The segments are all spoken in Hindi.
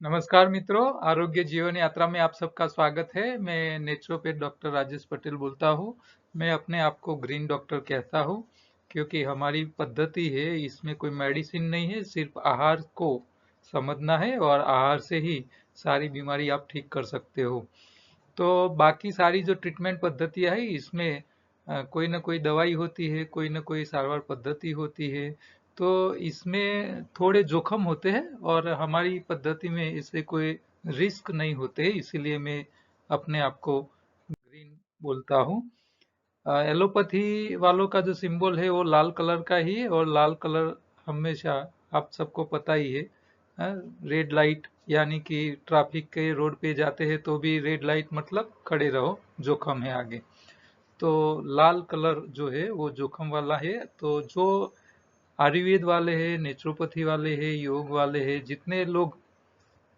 नमस्कार मित्रों, आरोग्य जीवन यात्रा में आप सबका स्वागत है। मैं नेचुरोपैथ डॉक्टर राजेश पटेल बोलता हूँ। मैं अपने आप को ग्रीन डॉक्टर कहता हूँ क्योंकि हमारी पद्धति है, इसमें कोई मेडिसिन नहीं है, सिर्फ आहार को समझना है और आहार से ही सारी बीमारी आप ठीक कर सकते हो। तो बाकी सारी जो ट्रीटमेंट पद्धतियां है इसमें कोई ना कोई दवाई होती है, कोई ना कोई सारवार पद्धति होती है। तो इसमें थोड़े जोखम होते हैं और हमारी पद्धति में इससे कोई रिस्क नहीं होते हैं, इसीलिए मैं अपने आप को ग्रीन बोलता हूँ। एलोपैथी वालों का जो सिंबल है वो लाल कलर का ही है और लाल कलर हमेशा आप सबको पता ही है। रेड लाइट यानी कि ट्रैफिक के रोड पे जाते हैं तो भी रेड लाइट मतलब खड़े रहो, जोखम है आगे। तो लाल कलर जो है वो जोखम वाला है। तो जो आयुर्वेद वाले हैं, नेचुरोपैथी वाले हैं, योग वाले हैं, जितने लोग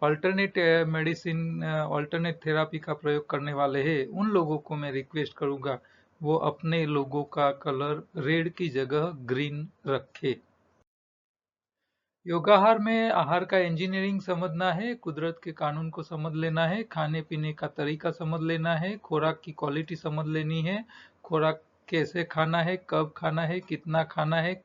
अल्टरनेट मेडिसिन, अल्टरनेट थेरापी का प्रयोग करने वाले हैं, उन लोगों को मैं रिक्वेस्ट करूंगा वो अपने लोगों का कलर रेड की जगह ग्रीन रखे। योगाहार में आहार का इंजीनियरिंग समझना है, कुदरत के कानून को समझ लेना है, खाने पीने का तरीका समझ लेना है, खुराक की क्वालिटी समझ लेनी है, खुराक कैसे खाना है, कब खाना है, कितना खाना है,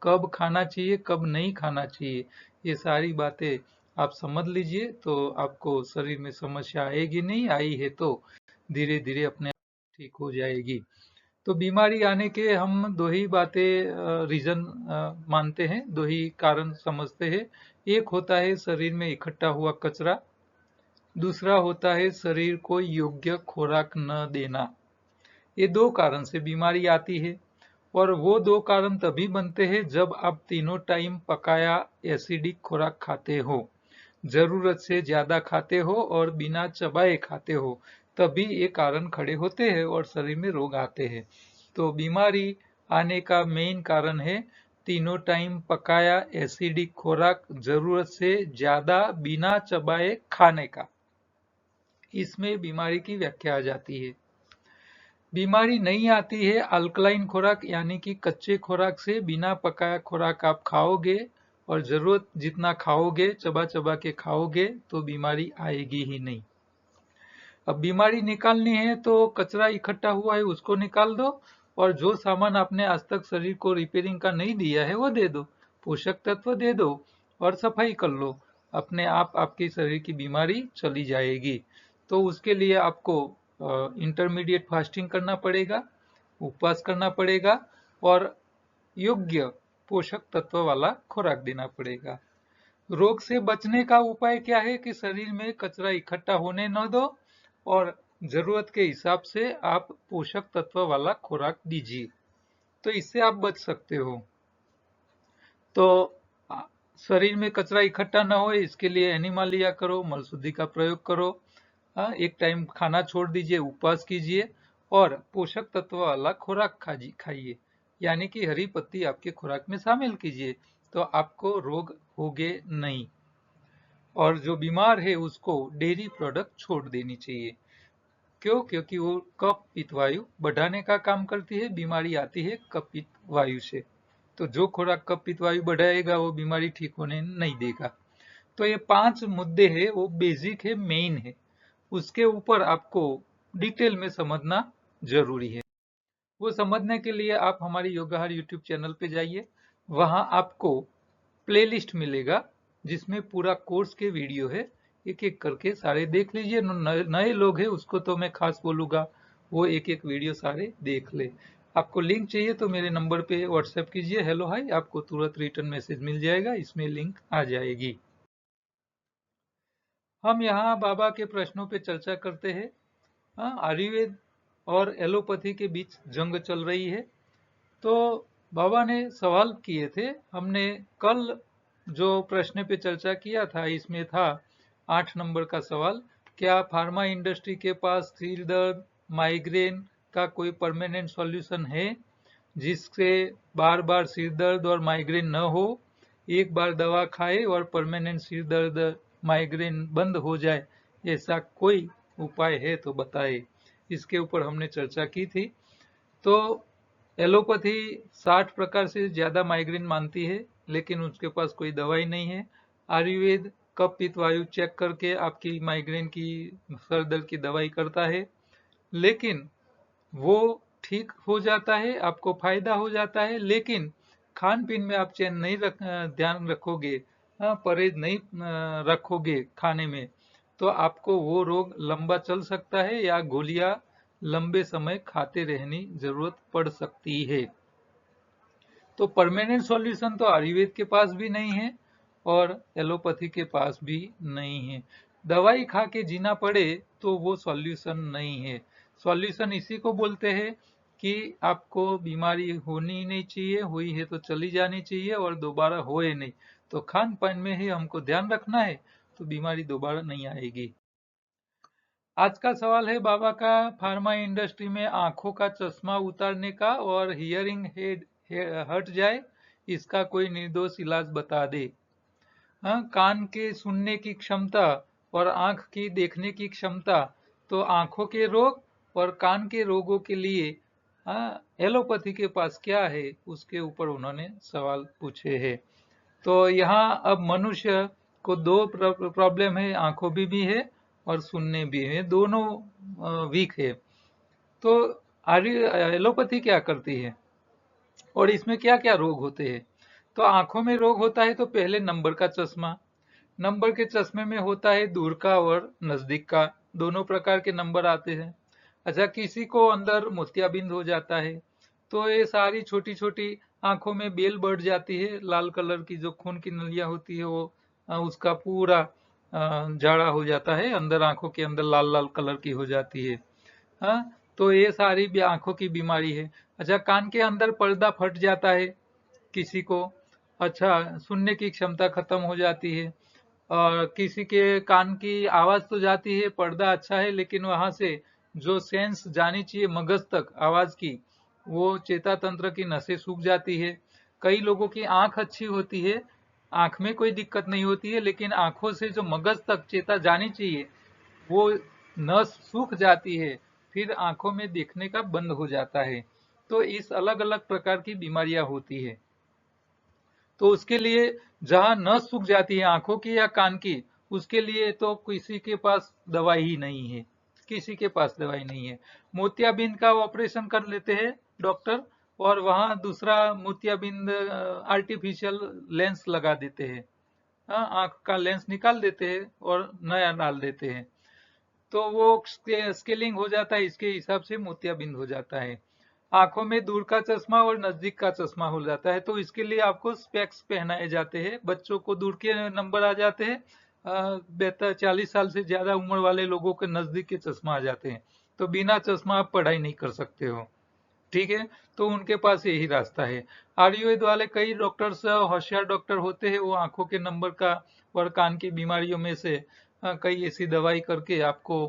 कब खाना चाहिए, कब नहीं खाना चाहिए, ये सारी बातें आप समझ लीजिए तो आपको शरीर में समस्या आएगी नहीं, आई है तो धीरे धीरे अपने आप ठीक हो जाएगी। तो बीमारी आने के हम दो ही बातें रीजन मानते हैं, दो ही कारण समझते हैं। एक होता है शरीर में इकट्ठा हुआ कचरा, दूसरा होता है शरीर को योग्य खुराक न देना। ये दो कारण से बीमारी आती है और वो दो कारण तभी बनते हैं जब आप तीनों टाइम पकाया एसिडिक खुराक खाते हो, जरूरत से ज्यादा खाते हो और बिना चबाए खाते हो, तभी ये कारण खड़े होते हैं और शरीर में रोग आते हैं। तो बीमारी आने का मेन कारण है तीनों टाइम पकाया एसिडिक खुराक जरूरत से ज्यादा बिना चबाए खाने का। इसमें बीमारी की व्याख्या आ जाती है। बीमारी नहीं आती है अल्कलाइन खुराक यानी कि कच्चे खुराक से। बिना पकाया खुराक आप खाओगे और जरूरत जितना खाओगे, चबा चबा के खाओगे, तो बीमारी आएगी ही नहीं। अब बीमारी निकालनी है तो कचरा इकट्ठा हुआ है उसको निकाल दो और जो सामान आपने आज तक शरीर को रिपेयरिंग का नहीं दिया है वो दे दो, पोषक तत्व दे दो और सफाई कर लो। अपने आप आपके शरीर की बीमारी चली जाएगी। तो उसके लिए आपको इंटरमीडिएट फास्टिंग करना पड़ेगा, उपवास करना पड़ेगा और योग्य पोषक तत्व वाला खुराक देना पड़ेगा। रोग से बचने का उपाय क्या है कि शरीर में कचरा इकट्ठा होने न दो और जरूरत के हिसाब से आप पोषक तत्व वाला खुराक दीजिए, तो इससे आप बच सकते हो। तो शरीर में कचरा इकट्ठा ना हो इसके लिए एनिमल लिया करो, मलशुद्धि का प्रयोग करो। एक टाइम खाना छोड़ दीजिए, उपवास कीजिए और पोषक तत्व वाला खुराक खाइए, यानी कि हरी पत्ती आपके खुराक में शामिल कीजिए, तो आपको रोग होगे नहीं। और जो बीमार है उसको डेयरी प्रोडक्ट छोड़ देनी चाहिए। क्यों? क्योंकि वो कफ पित्त वायु बढ़ाने का काम करती है। बीमारी आती है कफ पित्त वायु से, तो जो खुराक कफ पित्त वायु बढ़ाएगा वो बीमारी ठीक होने नहीं देगा। तो ये 5 मुद्दे हैं, वो बेसिक है, मेन है, उसके ऊपर आपको डिटेल में समझना जरूरी है। वो समझने के लिए आप हमारी योगाहार यूट्यूब चैनल पे जाइए, वहां आपको प्लेलिस्ट मिलेगा जिसमें पूरा कोर्स के वीडियो है, एक एक करके सारे देख लीजिए। नए लोग हैं उसको तो मैं खास बोलूंगा वो एक एक वीडियो सारे देख ले। आपको लिंक चाहिए तो मेरे नंबर पे व्हाट्सएप कीजिए, हेलो हाय, आपको तुरंत रिटर्न मैसेज मिल जाएगा, इसमें लिंक आ जाएगी। हम यहाँ बाबा के प्रश्नों पे चर्चा करते हैं। हाँ, आयुर्वेद और एलोपैथी के बीच जंग चल रही है। तो बाबा ने सवाल किए थे, हमने कल जो प्रश्न पे चर्चा किया था इसमें था 8 नंबर का सवाल, क्या फार्मा इंडस्ट्री के पास सिर दर्द, माइग्रेन का कोई परमानेंट सॉल्यूशन है जिससे बार बार सिर दर्द और माइग्रेन न हो, एक बार दवा खाए और परमानेंट सिर दर्द माइग्रेन बंद हो जाए, ऐसा कोई उपाय है तो बताए। इसके ऊपर हमने चर्चा की थी। तो एलोपैथी 60 प्रकार से ज्यादा माइग्रेन मानती है लेकिन उसके पास कोई दवाई नहीं है। आयुर्वेद कफ पित्त वायु चेक करके आपकी माइग्रेन की, सर दर्द की दवाई करता है, लेकिन वो ठीक हो जाता है, आपको फायदा हो जाता है। लेकिन खान पीन में आप चैन नहीं ध्यान रखोगे, परहेज नहीं रखोगे खाने में, तो आपको वो रोग लंबा चल सकता है या गोलियां लंबे समय खाते रहने जरूरत पड़ सकती है। तो परमानेंट सॉल्यूशन तो आयुर्वेद के पास भी नहीं है और एलोपैथी के पास भी नहीं है। दवाई खा के जीना पड़े तो वो सॉल्यूशन नहीं है। सॉल्यूशन इसी को बोलते हैं कि आपको बीमारी होनी ही नहीं चाहिए, हुई है तो चली जानी चाहिए और दोबारा होए नहीं। तो खान पान में ही हमको ध्यान रखना है, तो बीमारी दोबारा नहीं आएगी। आज का सवाल है बाबा का, फार्मा इंडस्ट्री में आंखों का चश्मा उतारने का और हियरिंग हेड हट जाए, इसका कोई निर्दोष इलाज बता दे। हाँ, कान के सुनने की क्षमता और आंख की देखने की क्षमता, तो आंखों के रोग और कान के रोगों के लिए एलोपैथी के पास क्या है, उसके ऊपर उन्होंने सवाल पूछे हैं। तो यहाँ अब मनुष्य को दो प्रॉब्लम है, आंखों भी है और सुनने भी है, दोनों वीक है। तो एलोपैथी क्या करती है और इसमें क्या क्या रोग होते हैं? तो आंखों में रोग होता है तो पहले नंबर का चश्मा। नंबर के चश्मे में होता है दूर का और नजदीक का, दोनों प्रकार के नंबर आते हैं। अच्छा, किसी को अंदर मोतियाबिंद हो जाता है, तो ये सारी छोटी छोटी आंखों में बेल बढ़ जाती है, लाल कलर की जो खून की नलियां होती है वो उसका पूरा जाड़ा हो जाता है, अंदर आंखों के अंदर लाल लाल कलर की हो जाती है। हाँ, तो ये सारी भी आंखों की बीमारी है। अच्छा, कान के अंदर पर्दा फट जाता है किसी को, अच्छा सुनने की क्षमता खत्म हो जाती है, और किसी के कान की आवाज तो जाती है, पर्दा अच्छा है लेकिन वहां से जो सेंस जानी चाहिए मगज तक आवाज की, वो चेता तंत्र की नसें सूख जाती है। कई लोगों की आंख अच्छी होती है, आंख में कोई दिक्कत नहीं होती है, लेकिन आंखों से जो मगज तक चेता जानी चाहिए वो नस सूख जाती है, फिर आंखों में देखने का बंद हो जाता है। तो इस अलग अलग प्रकार की बीमारियां होती है। तो उसके लिए जहां नस सूख जाती है आंखों की या कान की, उसके लिए तो किसी के पास दवाई ही नहीं है, किसी के पास दवाई नहीं है। मोतियाबिंद का ऑपरेशन कर लेते हैं डॉक्टर, और वहां दूसरा मोतियाबिंद आर्टिफिशियल लेंस लगा देते हैं, हाँ, आंख का लेंस निकाल देते हैं और नया डाल देते हैं। तो वो स्केलिंग हो जाता है, इसके हिसाब से मोतियाबिंद हो जाता है। आंखों में दूर का चश्मा और नजदीक का चश्मा हो जाता है, तो इसके लिए आपको स्पेक्स पहनाए जाते हैं। बच्चों को दूर के नंबर आ जाते हैं, 40 साल से ज्यादा उम्र वाले लोगों के नजदीक के चश्मा आ जाते हैं। तो बिना चश्मा आप पढ़ाई नहीं कर सकते हो, ठीक है। तो उनके पास यही रास्ता है। आयुर्वेद वाले कई डॉक्टर्स होशियार डॉक्टर होते हैं, वो आंखों के नंबर का और कान की बीमारियों में से कई ऐसी दवाई करके आपको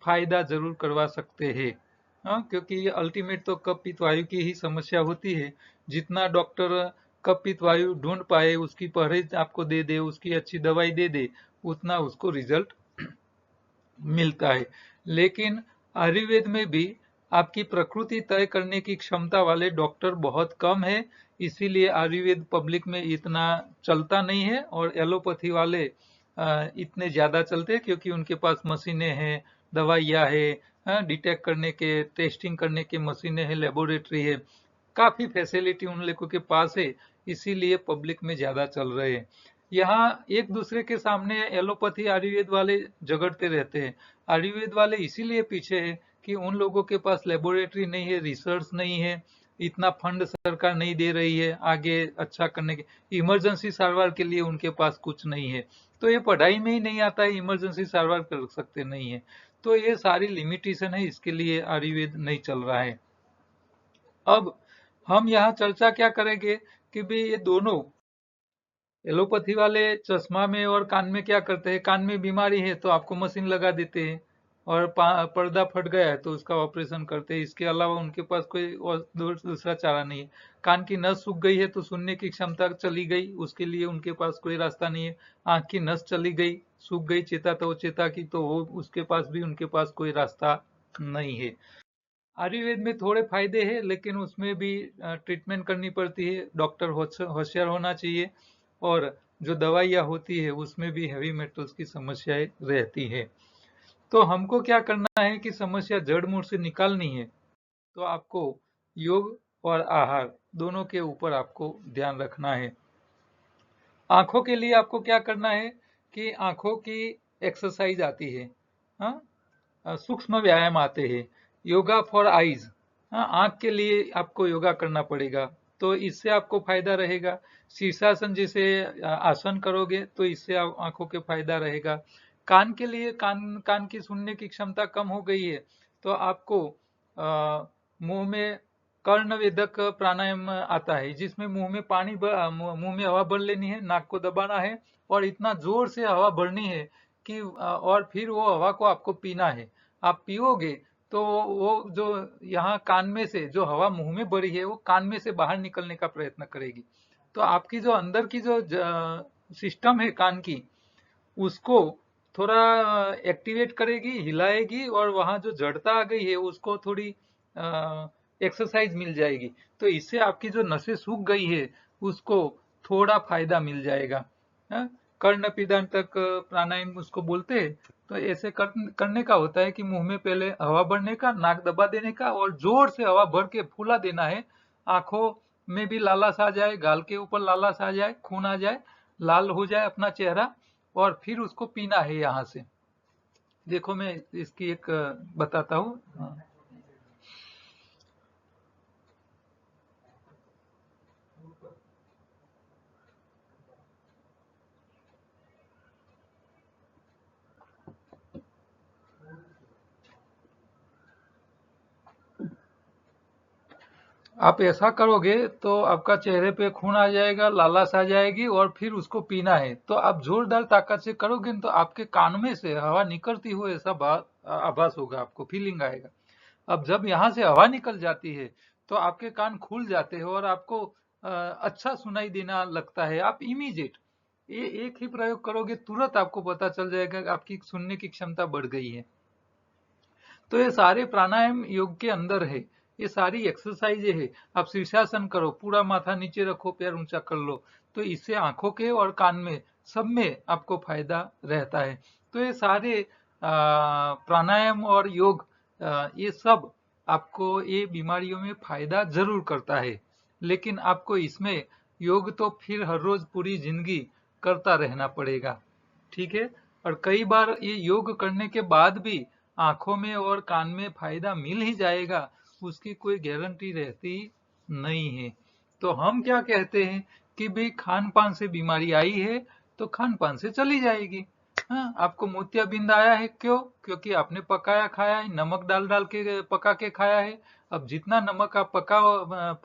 फायदा जरूर करवा सकते हैं। हाँ, क्योंकि अल्टीमेट तो कफ पित्त वायु की ही समस्या होती है। जितना डॉक्टर कफ पित्त वायु ढूंढ पाए, उसकी परहेज आपको दे दे, उसकी अच्छी दवाई दे दे, उतना उसको रिजल्ट मिलता है। लेकिन आयुर्वेद में भी आपकी प्रकृति तय करने की क्षमता वाले डॉक्टर बहुत कम है, इसीलिए आयुर्वेद पब्लिक में इतना चलता नहीं है, और एलोपैथी वाले इतने ज्यादा चलते हैं क्योंकि उनके पास मशीनें हैं, दवाइयाँ है, डिटेक्ट करने के, टेस्टिंग करने की मशीनें हैं, लेबोरेटरी है, काफी फैसिलिटी उन लोगों के पास है, इसीलिए पब्लिक में ज्यादा चल रहे हैं। यहाँ एक दूसरे के सामने एलोपैथी आयुर्वेद वाले झगड़ते रहते हैं। आयुर्वेद वाले इसीलिए पीछे है कि उन लोगों के पास लेबोरेटरी नहीं है, रिसर्च नहीं है, इतना फंड सरकार नहीं दे रही है आगे अच्छा करने के, इमरजेंसी सारवार के लिए उनके पास कुछ नहीं है। तो ये पढ़ाई में ही नहीं आता है, इमरजेंसी सारवार कर सकते नहीं है। तो ये सारी लिमिटेशन है, इसके लिए आयुर्वेद नहीं चल रहा है। अब हम यहाँ चर्चा क्या करेंगे कि भाई ये दोनों एलोपैथी वाले चश्मा में और कान में क्या करते हैं, कान में बीमारी है तो आपको मशीन लगा देते हैं, और पर्दा फट गया है तो उसका ऑपरेशन करते हैं। इसके अलावा उनके पास कोई और दूसरा चारा नहीं है। कान की नस सूख गई है तो सुनने की क्षमता चली गई, उसके लिए उनके पास कोई रास्ता नहीं है। आंख की नस चली गई, सूख गई चेता, तो चेता की तो वो उसके पास भी उनके पास कोई रास्ता नहीं है। आयुर्वेद में थोड़े फायदे हैं, लेकिन उसमें भी ट्रीटमेंट करनी पड़ती है, डॉक्टर होशियार होना चाहिए, और जो दवाइयाँ होती है उसमें भी हेवी मेटल्स की समस्याएं रहती है। तो हमको क्या करना है कि समस्या जड़ मूल से निकालनी है, तो आपको योग और आहार दोनों के ऊपर आपको ध्यान रखना है। आंखों के लिए आपको क्या करना है कि आंखों की एक्सरसाइज आती है, हाँ, सूक्ष्म व्यायाम आते हैं, योगा फॉर आईज। हाँ, आंख के लिए आपको योगा करना पड़ेगा, तो इससे आपको फायदा रहेगा। शीर्षासन जैसे आसन करोगे तो इससे आंखों के फायदा रहेगा। कान के लिए, कान कान की सुनने की क्षमता कम हो गई है, तो आपको मुंह में कर्णवेधक प्राणायाम आता है, जिसमें मुंह में मुंह में हवा भर लेनी है, नाक को दबाना है और इतना जोर से हवा भरनी है कि और फिर वो हवा को आपको पीना है। आप पियोगे तो वो जो यहाँ कान में से जो हवा मुंह में भरी है वो कान में से बाहर निकलने का प्रयत्न करेगी। तो आपकी जो अंदर की जो सिस्टम है कान की, उसको थोड़ा एक्टिवेट करेगी, हिलाएगी और वहां जो जड़ता आ गई है उसको थोड़ी एक्सरसाइज मिल जाएगी। तो इससे आपकी जो नसें सूख गई है उसको थोड़ा फायदा मिल जाएगा। हाँ? कर्ण पिदान तक प्राणायाम उसको बोलते हैं। तो ऐसे करने का होता है कि मुंह में पहले हवा भरने का, नाक दबा देने का और जोर से हवा भर के फूला देना है। आंखों में भी लालस आ जाए, गाल के ऊपर लालस आ जाए, खून आ जाए, लाल हो जाए अपना चेहरा, और फिर उसको पीना है यहाँ से। देखो मैं इसकी एक बताता हूँ। हाँ। आप ऐसा करोगे तो आपका चेहरे पे खून आ जाएगा, लालस आ जाएगी और फिर उसको पीना है। तो आप जोरदार ताकत से करोगे तो आपके कान में से हवा निकलती हुई ऐसा आभास होगा, आपको फीलिंग आएगा। अब जब यहाँ से हवा निकल जाती है तो आपके कान खुल जाते हैं और आपको अच्छा सुनाई देना लगता है। आप इमीडिएट ये एक ही प्रयोग करोगे, तुरंत आपको पता चल जाएगा कि आपकी सुनने की क्षमता बढ़ गई है। तो ये सारे प्राणायाम योग के अंदर है, ये सारी एक्सरसाइजें है। आप शीर्षासन करो, पूरा माथा नीचे रखो, पैर ऊंचा कर लो, तो इससे आंखों के और कान में सब में आपको फायदा रहता है। तो ये सारे प्राणायाम और योग, ये सब आपको ये बीमारियों में फायदा जरूर करता है, लेकिन आपको इसमें योग तो फिर हर रोज पूरी जिंदगी करता रहना पड़ेगा। ठीक है। और कई बार ये योग करने के बाद भी आंखों में और कान में फायदा मिल ही जाएगा, उसकी कोई गारंटी रहती नहीं है। तो हम क्या कहते हैं कि भाई खान पान से बीमारी आई है तो खान पान से चली जाएगी। हाँ, आपको मोतियाबिंद आया है, क्यों? क्योंकि आपने पकाया खाया है, नमक डाल डाल के पका के खाया है। अब जितना नमक आप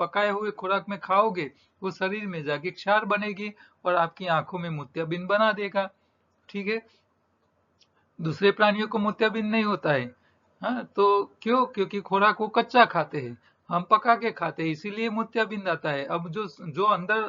पकाए हुए खुराक में खाओगे वो शरीर में जाके क्षार बनेगी और आपकी आंखों में मोतियाबिंद बना देगा। ठीक है। दूसरे प्राणियों को मोतियाबिंद नहीं होता है। हाँ, तो क्यों? क्योंकि खुराक वो कच्चा खाते हैं, हम पका के खाते हैं, इसीलिए मोतियाबिंद आता है। अब जो जो अंदर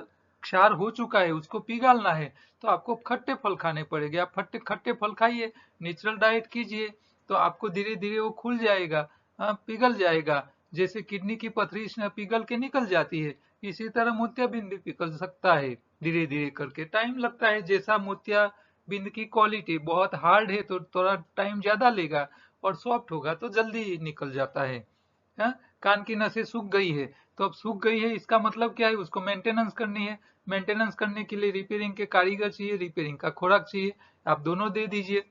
क्षार हो चुका है उसको पिघालना है, तो आपको खट्टे फल खाने पड़ेंगे। आप खट्टे खट्टे फल खाइए, नेचुरल डाइट कीजिए, तो आपको धीरे धीरे वो खुल जाएगा, हाँ, पिघल जाएगा। जैसे किडनी की पथरी पिघल के निकल जाती है, इसी तरह मोतियाबिंद भी पिघल सकता है। धीरे धीरे करके टाइम लगता है, जैसा मोतिया बिंद की क्वालिटी बहुत हार्ड है तो थोड़ा टाइम ज्यादा लेगा, और सॉफ्ट होगा तो जल्दी निकल जाता है। हाँ? कान की नसें सूख गई है, तो अब सूख गई है इसका मतलब क्या है? उसको मेंटेनेंस करनी है। मेंटेनेंस करने के लिए रिपेयरिंग के कारीगर चाहिए, रिपेयरिंग का खुराक चाहिए। आप दोनों दे दीजिए।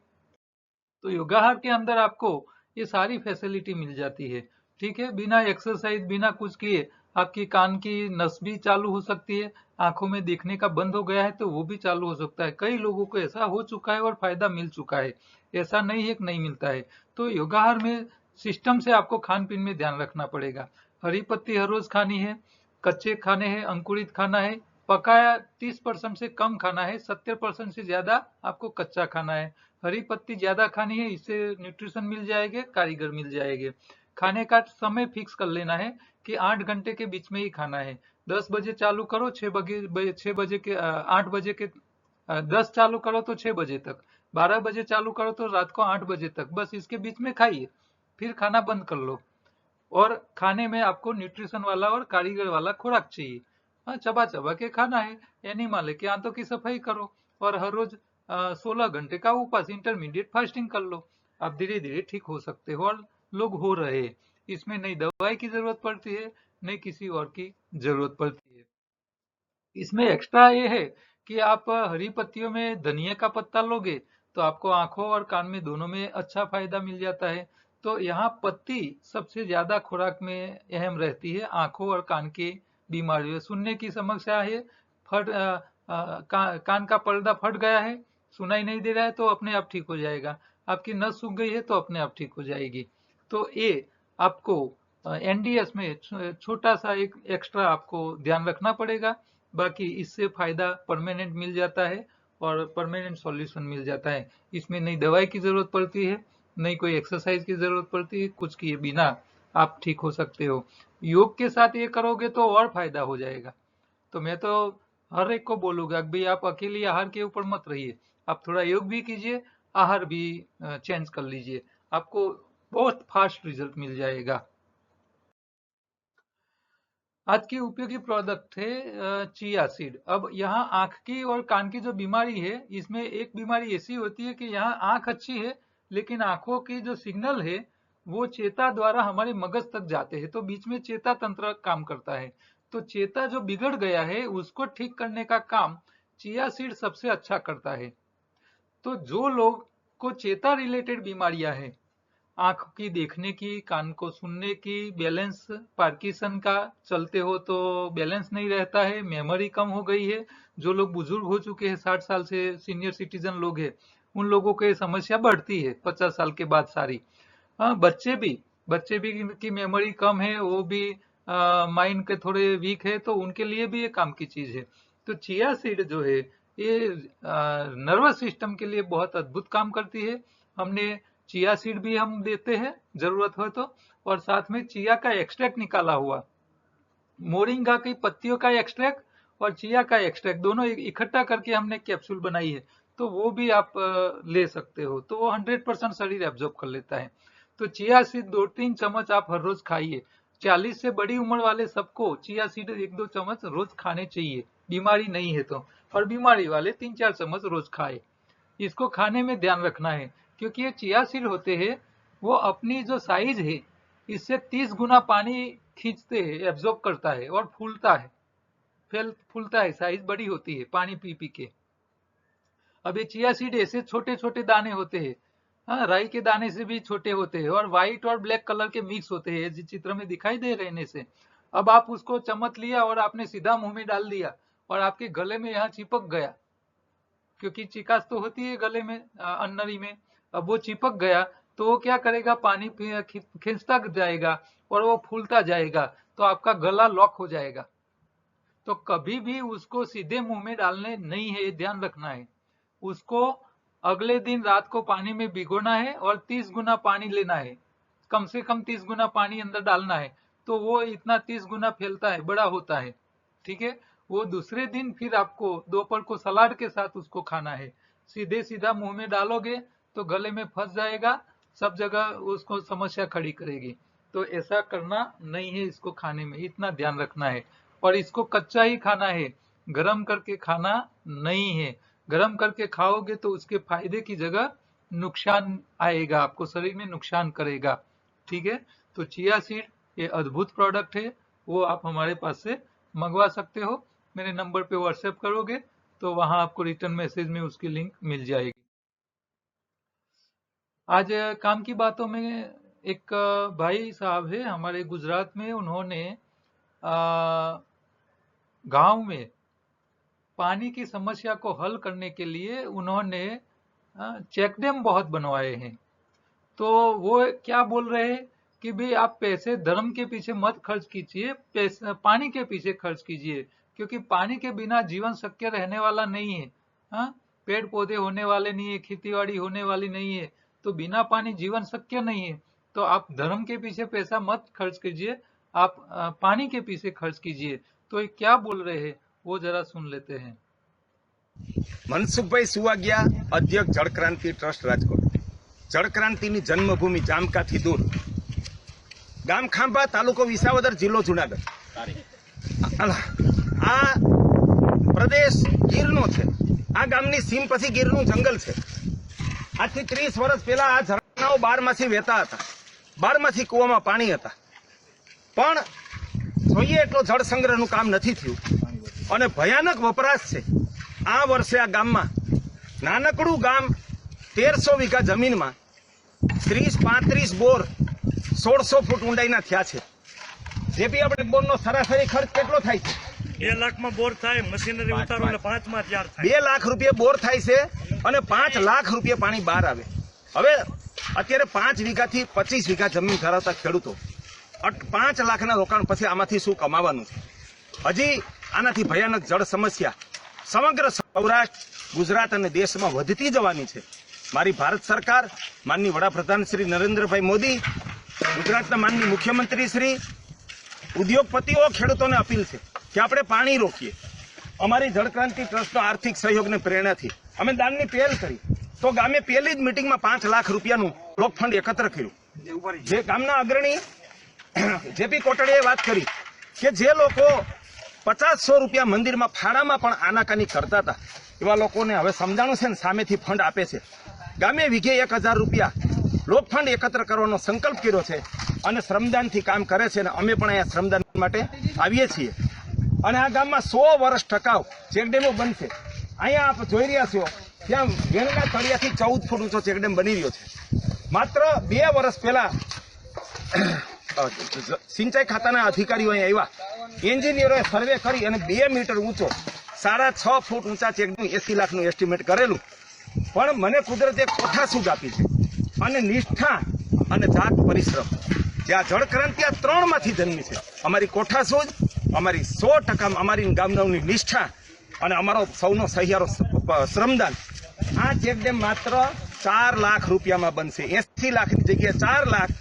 तो योगाहार के अंदर आपको ये सारी फैसिलिटी मिल जाती है। ठीक है। बिना एक्सरसाइज, बिना कुछ किए आपकी कान की नस भी चालू हो सकती है। आंखों में देखने का बंद हो गया है तो वो भी चालू हो सकता है। कई लोगों को ऐसा हो चुका है और फायदा मिल चुका है। ऐसा नहीं है कि नहीं मिलता है। तो योगाहार में सिस्टम से आपको खान पीन में ध्यान रखना पड़ेगा। हरी पत्ती हर रोज खानी है, कच्चे खाने हैं, अंकुरित खाना है, पकाया 30% से कम खाना है, 70% से ज्यादा आपको कच्चा खाना है। हरी पत्ती ज्यादा खानी है, इससे न्यूट्रिशन मिल जाएंगे, कारीगर मिल जाएंगे। खाने का समय फिक्स कर लेना है कि 8 घंटे के बीच में ही खाना है। 10 बजे चालू करो, 6 बजे के 8 बजे के 10 चालू करो तो 6 बजे तक, 12 बजे चालू करो तो रात को 8 बजे तक, बस इसके बीच में खाइए, फिर खाना बंद कर लो। और खाने में आपको न्यूट्रिशन वाला और कारीगर वाला खुराक चाहिए। हाँ, चबा चबा के खाना है। एनिमल है कि आंतों की सफाई करो और हर रोज 16 घंटे का उपवास, इंटरमीडिएट फास्टिंग कर लो। आप धीरे धीरे ठीक हो सकते हो और लोग हो रहे हैं। इसमें नई दवाई की जरूरत पड़ती है, नहीं किसी और की जरूरत पड़ती है। इसमें एक्स्ट्रा ये है कि आप हरी पत्तियों में धनिया का पत्ता लोगे तो आपको आंखों और कान में दोनों में अच्छा फायदा मिल जाता है। तो यहाँ पत्ती सबसे ज्यादा खुराक में अहम रहती है आंखों और कान की बीमारियों, सुनने की समस्या है, कान का पर्दा फट गया है, सुनाई नहीं दे रहा है तो अपने आप ठीक हो जाएगा। आपकी नस सूख गई है तो अपने आप ठीक हो जाएगी। तो ये आपको एनडीएस में छोटा सा एक एक्स्ट्रा आपको ध्यान रखना पड़ेगा। बाकी इससे फायदा परमानेंट मिल जाता है और परमानेंट सॉल्यूशन मिल जाता है। इसमें नई दवाई की जरूरत पड़ती है, नहीं कोई एक्सरसाइज की जरूरत पड़ती है, कुछ किए बिना आप ठीक हो सकते हो। योग के साथ ये करोगे तो और फायदा हो जाएगा। तो मैं तो हर एक को बोलूंगा कि भाई आप अकेले आहार के ऊपर मत रहिए, आप थोड़ा योग भी कीजिए, आहार भी चेंज कर लीजिए, आपको बहुत फास्ट रिजल्ट मिल जाएगा। आज की उपयोगी प्रोडक्ट है चिया सीड। अब यहाँ आंख की और कान की जो बीमारी है, इसमें एक बीमारी ऐसी होती है कि यहाँ आंख अच्छी है लेकिन आंखों की जो सिग्नल है वो चेता द्वारा हमारे मगज तक जाते हैं, तो बीच में चेता तंत्र काम करता है। तो चेता जो बिगड़ गया है उसको ठीक करने का काम चिया सीड सबसे अच्छा करता है। तो जो लोग को चेता रिलेटेड बीमारियां हैं, आंख की देखने की, कान को सुनने की, बैलेंस, पार्किंसन का, चलते हो तो बैलेंस नहीं रहता है, मेमोरी कम हो गई है, जो लोग बुजुर्ग हो चुके हैं 60 साल से सीनियर सिटीजन लोग हैं उन लोगों को ये समस्या बढ़ती है 50 साल के बाद सारी। हाँ, बच्चे भी की मेमोरी कम है, वो भी माइंड के थोड़े वीक है, तो उनके लिए भी ये काम की चीज है। तो चिया सीड जो है ये नर्वस सिस्टम के लिए बहुत अद्भुत काम करती है। हमने चिया सीड भी हम देते हैं जरूरत हो तो, और साथ में चिया का एक्सट्रैक्ट निकाला हुआ, मोरिंगा की पत्तियों का एक्सट्रैक्ट और चिया का एक्सट्रैक्ट दोनों इकट्ठा करके हमने कैप्सूल बनाई है, तो वो भी आप ले सकते हो, तो वो 100% शरीर एब्जॉर्ब कर लेता है। तो चिया सीड 2-3 चम्मच आप हर रोज खाइए। 40 से बड़ी उम्र वाले सबको चिया सीड 1-2 चम्मच रोज खाने चाहिए, बीमारी नहीं है तो, और बीमारी वाले 3-4 चम्मच रोज खाए। इसको खाने में ध्यान रखना है क्योंकि ये चिया सीड होते हैं, वो अपनी जो साइज है इससे 30 गुना पानी खींचते हैं, एब्जॉर्ब करता है और फूलता है, फूलता है, साइज बड़ी होती है पानी पी पी के। अब ये चिया सीड ऐसे छोटे छोटे दाने होते हैं, हाँ, राई के दाने से भी छोटे होते हैं और व्हाइट और ब्लैक कलर के मिक्स होते हैं, जिस चित्र में दिखाई दे रहने से। अब आप उसको चम्मच लिया और आपने सीधा मुंह में डाल दिया और आपके गले में यहाँ चिपक गया, क्योंकि चिकास तो होती है गले में, अन्नरी में। अब वो चिपक गया तो वो क्या करेगा, पानी खींचता जाएगा और वो फूलता जाएगा, तो आपका गला लॉक हो जाएगा। तो कभी भी उसको सीधे मुंह में डालने नहीं है, ध्यान रखना है। उसको अगले दिन रात को पानी में भिगोना है और 30 गुना पानी लेना है, कम से कम 30 गुना पानी अंदर डालना है, तो वो इतना 30 गुना फैलता है, बड़ा होता है। ठीक है, वो दूसरे दिन फिर आपको दोपहर को सलाद के साथ उसको खाना है। सीधे सीधा मुंह में डालोगे तो गले में फंस जाएगा, सब जगह उसको समस्या खड़ी करेगी। तो ऐसा करना नहीं है, इसको खाने में इतना ध्यान रखना है। और इसको कच्चा ही खाना है, गरम करके खाना नहीं है। गरम करके खाओगे तो उसके फायदे की जगह नुकसान आएगा, आपको शरीर में नुकसान करेगा। ठीक है, तो चिया सीड ये अद्भुत प्रोडक्ट है, वो आप हमारे पास से मंगवा सकते हो। मेरे नंबर पे व्हाट्सएप करोगे तो वहां आपको रिटर्न मैसेज में उसकी लिंक मिल जाएगी। आज काम की बातों में एक भाई साहब है हमारे गुजरात में, उन्होंने गांव में पानी की समस्या को हल करने के लिए उन्होंने चेक डैम बहुत बनवाए हैं। तो वो क्या बोल रहे हैं कि भाई आप पैसे धर्म के पीछे मत खर्च कीजिए, पैसे पानी के पीछे खर्च कीजिए, क्योंकि पानी के बिना जीवन शक्य रहने वाला नहीं है। हाँ, पेड़ पौधे होने वाले नहीं है, खेतीबाड़ी होने वाली नहीं है, तो बिना पानी जीवन शक्य नहीं है। तो आप धर्म के पीछे पैसा मत खर्च कीजिए, आप पानी के पीछे खर्च कीजिए। तो ये क्या बोल रहे हैं वो जरा सुन लेते हैं। मनसुखभाई सुवागिया, अध्यक्ष जल क्रांति ट्रस्ट राजकोट। जल क्रांति जन्मभूमि जामका थी दूर, गाम खांभा, तालुको विसावदर, जिल्लो जूनागढ़। આ પ્રદેશ ગીરનો છે, આ ગામની સીમ પછી ગીરનું જંગલ છે. આજથી 30 વર્ષ પહેલા આ ઝરણાઓ બારમાસી વહેતા હતા, બારમાસી કૂવામાં પાણી હતા, પણ જોઈએ એટલો જળ સંગ્રહનું કામ નથી થયું અને ભયાનક વપરાશ છે. આ વર્ષે આ ગામમાં નાનકડું ગામ 1300 વીઘા જમીનમાં 30-35 બોર 1600 ફૂટ ઊંડાઈના થયા છે. જે બી આપણે બોરનો સરાસરી ખર્ચ કેટલો થાય છે? 2 લાખમાં બોર થાય, મશીનરી ઉતારો એટલે 5 માં તૈયાર થાય. 2 લાખ રૂપિયા બોર થાય છે અને 5 લાખ રૂપિયા પાણી બહાર આવે. હવે અત્યારે 5 વીઘાથી 25 વીઘા જમીન ધરાવતા ખેડૂતો 5 લાખના રોકાણ પછી આમાંથી શું કમાવાનું છે? હજી આનાથી ભયાનક જળ સમસ્યા સમગ્ર સૌરાષ્ટ્ર, ગુજરાત અને દેશમાં વધતી જવાની છે. મારી ભારત સરકાર, માનનીય વડાપ્રધાન શ્રી નરેન્દ્રભાઈ મોદી, ગુજરાતના માનનીય મુખ્યમંત્રી શ્રી, ઉદ્યોગપતિઓ, ખેડૂતોને અપીલ છે કે આપણે પાણી રોકીએ. અમારી જળક્રાંતિ ટ્રસ્ટનો આર્થિક સહયોગને પ્રેરણાથી અમે દાનની પહેલ કરી તો ગામે પહેલી જ મિટિંગમાં 5 લાખ રૂપિયાનું બ્લોક ફંડ એકત્ર કર્યું. જે ગામના અગ્રણી જેપી કોટડીએ વાત કરી કે જે લોકો 50-100 રૂપિયા મંદિરમાં ફાળામાં પણ આનાકાની કરતા હતા, એવા લોકોને હવે સમજાણું છે ને સામેથી ફંડ આપે છે. ગામે વીઘે 1000 રૂપિયા લોક ફંડ એકત્ર કરવાનો સંકલ્પ કર્યો છે અને શ્રમદાનથી કામ કરે છે. અને અમે પણ અહીંયા શ્રમદાન માટે આવીએ છીએ. અને આ ગામમાં 100 વર્ષ ટકાઉ ચેકડેમો બનશે. અહીંયા આપ જોઈ રહ્યા છો ત્યાં વેણના તળિયાથી 14 ફૂટ ઊંચો ચેકડેમ બની રહ્યો છે. માત્ર 2 વર્ષ પહેલા સિંચાઈ ખાતાના અધિકારીઓ અહીંયા આવ્યા, એન્જિનિયરોએ સર્વે કરી અને 2 મીટર ઊંચો 6.5 ફૂટ ઊંચા ચેકડેમ 80 લાખનું એસ્ટિમેટ કરેલું. પણ મને કુદરતે કોઠાસૂઝ આપી છે અને નિષ્ઠા અને જાત પરિશ્રમ. જે આ જળક્રાંતિ આ 3 માંથી જન્મી છે. અમારી કોઠાસૂઝ, અમારી 100% અમારી ગામનાઓની નિષ્ઠા અને અમારો સૌનો સહિયારો શ્રમદાન. આ ચેકડેમ માત્ર 4 લાખ રૂપિયામાં બનશે. 80 લાખની જગ્યાએ 4 લાખ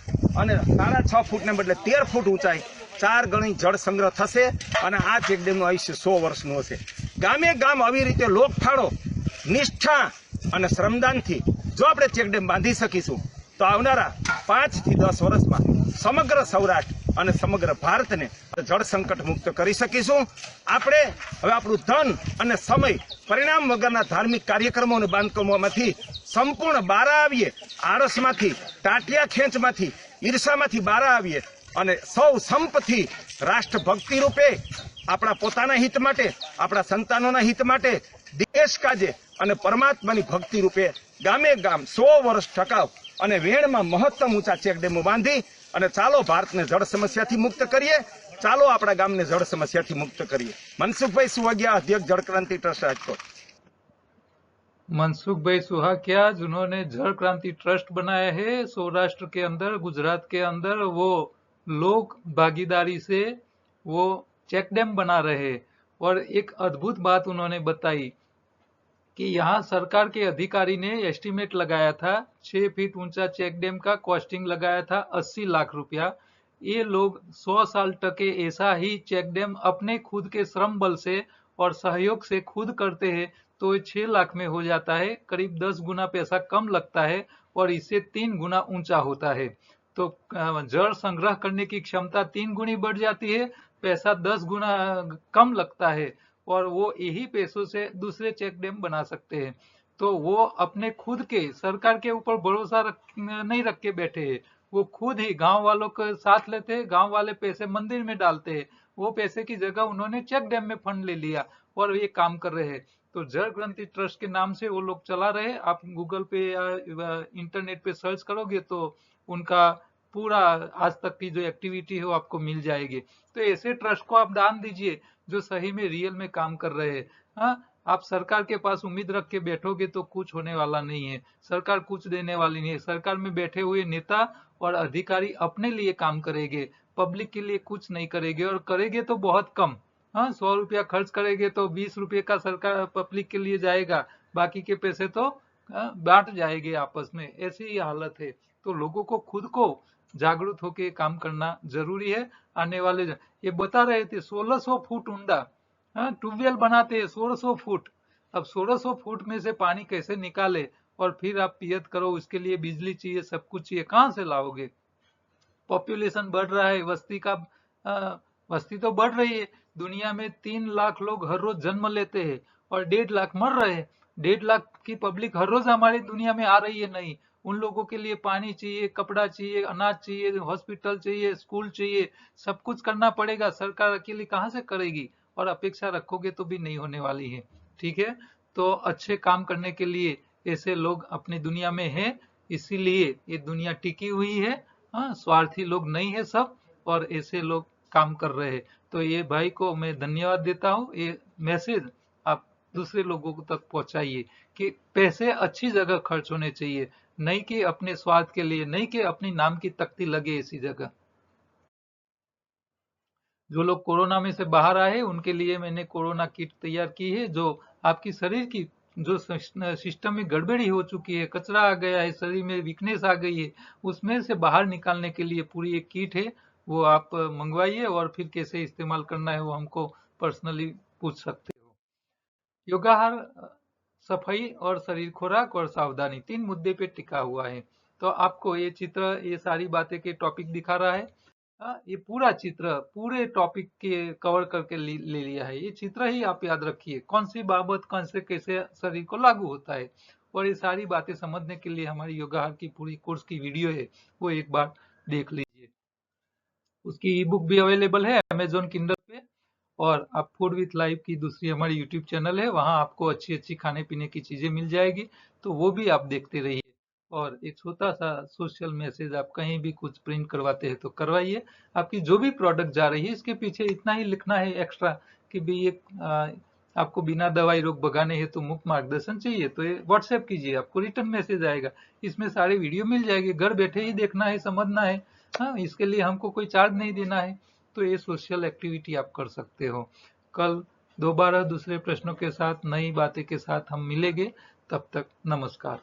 અને 6.5 ફૂટને બદલે 13 ફૂટ ઊંચાઈ, 4 ગણી જળ સંગ્રહ થશે અને આ ચેકડેમનું આયુષ્ય 100 વર્ષનું હશે. ગામે ગામ આવી રીતે લોકફાળો, નિષ્ઠા અને શ્રમદાનથી જો આપણે ચેકડેમ બાંધી શકીશું તો આવનારા 5 થી 10 વર્ષમાં સમગ્ર સૌરાષ્ટ્ર અને સમગ્ર ભારતને જળ સંકટ મુક્ત કરી શકીશું. આપણે હવે આપણું ધન અને સમય પરિણામ વગરના ધાર્મિક કાર્યક્રમો અને બાંધકામોમાંથી સંપૂર્ણ બહાર આવીએ, આળસમાંથી, ટાટિયા ખેંચમાંથી, ઈર્ષામાંથી બહાર આવીએ અને સૌ સંપથી રાષ્ટ્રભક્તિ રૂપે આપણા પોતાના હિત માટે, આપણા સંતાનોના હિત માટે, દેશ કાજે અને પરમાત્માની ભક્તિ રૂપે ગામે ગામ 100 વર્ષ ટકાઉ અને વેણમાં મહત્તમ ઊંચા ચેકડેમો બાંધી અને ચાલો ભારતને જળ સમસ્યાથી મુક્ત કરીએ, ચાલો આપણા ગામને જળ સમસ્યાથી મુક્ત કરીએ. મનસુખભાઈ સુવાગિયા, अध्यक्ष जलक्रांति ट्रस्ट राजकोट. मनसुख भाई सुहागिया, जिन्होंने जल क्रांति ट्रस्ट बनाया है सौराष्ट्र के अंदर, गुजरात के अंदर, वो लोग भागीदारी से वो चेक डैम बना रहे हैं. और एक अद्भुत बात उन्होंने बताई कि यहाँ सरकार के अधिकारी ने एस्टीमेट लगाया था 6 फीट ऊंचा चेक डैम का, कॉस्टिंग लगाया था 80 लाख रुपया. ये लोग 100 साल टके ऐसा ही चेक डैम अपने खुद के श्रम बल से और सहयोग से खुद करते हैं तो ये 6 लाख में हो जाता है. करीब 10 गुना पैसा कम लगता है और इससे 3 गुना ऊंचा होता है. तो जल संग्रह करने की क्षमता 3 गुनी बढ़ जाती है, पैसा 10 गुना कम लगता है और वो यही पैसों से दूसरे चेक डैम बना सकते हैं. तो वो अपने खुद के, सरकार के ऊपर भरोसा नहीं रख के बैठे हैं. वो खुद ही गांव वालों के साथ लेते हैं, गांव वाले पैसे मंदिर में डालते हैं, वो पैसे की जगह उन्होंने चेक डैम में फंड ले लिया और ये काम कर रहे हैं. तो जल क्रांति ट्रस्ट के नाम से वो लोग चला रहे हैं. आप गूगल पे या इंटरनेट पे सर्च करोगे तो उनका पूरा आज तक की जो एक्टिविटी है वो आपको मिल जाएगी. तो ऐसे ट्रस्ट को आप दान दीजिए जो सही में रियल में काम कर रहे हैं. हाँ, आप सरकार के पास उम्मीद रख के बैठोगे तो कुछ होने वाला नहीं है. सरकार कुछ देने वाली नहीं है. सरकार में बैठे हुए नेता और अधिकारी अपने लिए काम करेंगे, पब्लिक के लिए कुछ नहीं करेंगे और करेंगे तो बहुत कम. हाँ, 100 रुपया खर्च करेंगे तो 20 रुपये का सरकार पब्लिक के लिए जाएगा, बाकी के पैसे तो बांट जाएंगे आपस में. ऐसी ही हालत है. तो लोगों को खुद को जागरूक होकर काम करना जरूरी है. आने वाले ये बता रहे थे 1600 फुट ऊंडा ट्यूबवेल बनाते हैं, 1600 फुट. अब 1600 फुट में से पानी कैसे निकाले और फिर आप पियत करो, उसके लिए बिजली चाहिए, सब कुछ चाहिए, कहाँ से लाओगे? पॉपुलेशन बढ़ रहा है, वस्ती तो बढ़ रही है, दुनिया में 3 लाख लोग हर रोज जन्म लेते हैं और 1.5 लाख मर रहे हैं। 1.5 लाख की पब्लिक हर रोज हमारी दुनिया में आ रही है। नहीं, उन लोगों के लिए पानी चाहिए, कपड़ा चाहिए, अनाज चाहिए, हॉस्पिटल चाहिए, स्कूल चाहिए, सब कुछ करना पड़ेगा। सरकार अकेली कहाँ से करेगी? और अपेक्षा रखोगे तो भी नहीं होने वाली है। ठीक है, तो अच्छे काम करने के लिए ऐसे लोग अपनी दुनिया में हैं, इसीलिए ये दुनिया टिकी हुई है। हाँ, स्वार्थी लोग नहीं है सब, और ऐसे लोग काम कर रहे हैं। तो ये भाई को मैं धन्यवाद देता हूँ। ये मैसेज आप दूसरे लोगों को तक पहुंचाइए कि पैसे अच्छी जगह खर्च होने चाहिए, नहीं कि अपने स्वार्थ के लिए, नहीं कि अपनी नाम की तख्ती लगे इसी जगह। जो लोग कोरोना में से बाहर आए उनके लिए मैंने कोरोना किट तैयार की है, जो आपकी शरीर की जो सिस्टम में गड़बड़ी हो चुकी है, कचरा आ गया है, शरीर में वीकनेस आ गई है, उसमें से बाहर निकालने के लिए पूरी एक किट है। वो आप मंगवाइए और फिर कैसे इस्तेमाल करना है वो हमको पर्सनली पूछ सकते हो। योगाहार, सफाई और शरीर, खुराक और सावधानी, 3 मुद्दे पे टिका हुआ है। तो आपको ये चित्र, ये सारी बातें के टॉपिक दिखा रहा है। ये पूरा चित्र पूरे टॉपिक के कवर करके ले लिया है। ये चित्र ही आप याद रखिए, कौन सी बाबत कौन से कैसे शरीर को लागू होता है। और ये सारी बातें समझने के लिए हमारी योगाहार की पूरी कोर्स की वीडियो है, वो एक बार देख लीजिए। उसकी ई बुक भी अवेलेबल है अमेजोन किंडल पे। और आप फूड विथ लाइफ की दूसरी हमारी यूट्यूब चैनल है, वहां आपको अच्छी अच्छी खाने पीने की चीजें मिल जाएगी, तो वो भी आप देखते रहिए। और एक छोटा सा सोशल मैसेज, आप कहीं भी कुछ प्रिंट करवाते हैं तो करवाइए। आपकी जो भी प्रोडक्ट जा रही है इसके पीछे इतना ही लिखना है एक्स्ट्रा कि भी ये आपको बिना दवाई रोग भगाने है तो मुफ्त मार्गदर्शन चाहिए, तो ये व्हाट्सएप कीजिए, आपको रिटर्न मैसेज आएगा। इसमें सारी वीडियो मिल जाएगी, घर बैठे ही देखना है, समझना है। हाँ, इसके लिए हमको कोई चार्ज नहीं देना है। तो ये सोशल एक्टिविटी आप कर सकते हो। कल दोबारा दूसरे प्रश्नों के साथ, नई बातें के साथ हम मिलेंगे। तब तक नमस्कार।